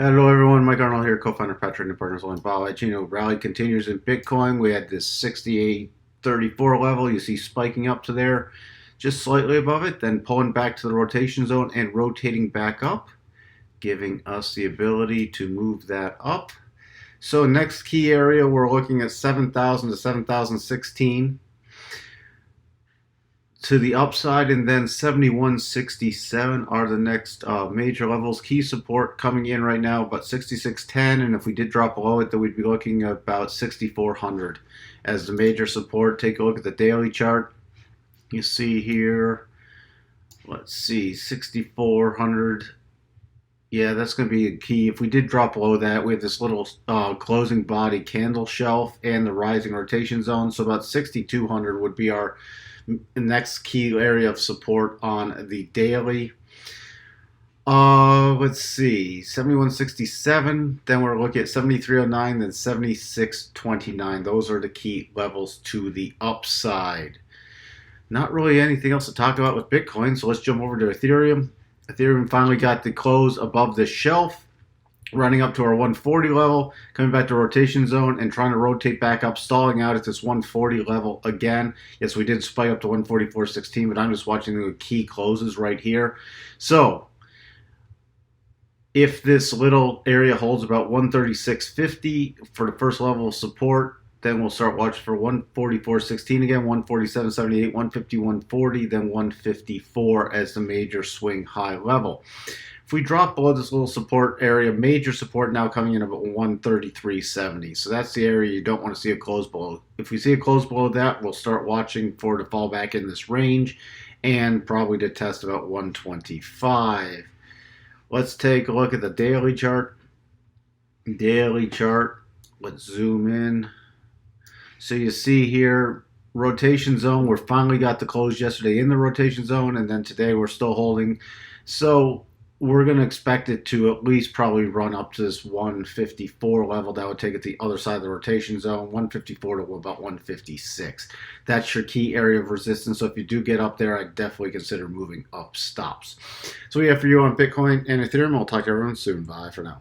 Hello everyone, Mike Arnold here, co-founder, Patrick and Partners Online Vol. Rally continues in Bitcoin. We had this 68.34 level. You see spiking up to there, just slightly above it, then pulling back to the rotation zone and rotating back up, giving us the ability to move that up. So next key area, we're looking at 7,000 to 7,016 to the upside, and then 71.67 are the next major levels. Key support coming in right now about 66.10, and if we did drop below it, then we'd be looking at about 6,400 as the major support. Take a look at the daily chart. You see here, let's see, 6,400. Yeah, that's going to be a key. If we did drop below that, we have this little closing body candle shelf and the rising rotation zone. So about 6,200 would be our next key area of support on the daily. Let's see, 71.67. Then we're looking at 73.09, then 76.29. Those are the key levels to the upside. Not really anything else to talk about with Bitcoin, so let's jump over to Ethereum. Ethereum finally got the close above the shelf, running up to our 140 level, coming back to rotation zone and trying to rotate back up, stalling out at this 140 level again. Yes, we did spike up to 144.16, but I'm just watching the key closes right here. So if this little area holds about 136.50 for the first level of support, then we'll start watching for 144.16 again, 147.78, 151.40, then 154 as the major swing high level. If we drop below this little support area, major support now coming in about 133.70. So that's the area you don't want to see a close below. If we see a close below that, we'll start watching for it to fall back in this range and probably to test about 125. Let's take a look at the daily chart. Daily chart, let's zoom in. So you see here, rotation zone, we finally got the close yesterday in the rotation zone, and then today we're still holding. So we're going to expect it to at least probably run up to this 154 level. That would take it to the other side of the rotation zone, 154 to about 156. That's your key area of resistance. So if you do get up there, I'd definitely consider moving up stops. So we have for you on Bitcoin and Ethereum. I'll talk to everyone soon. Bye for now.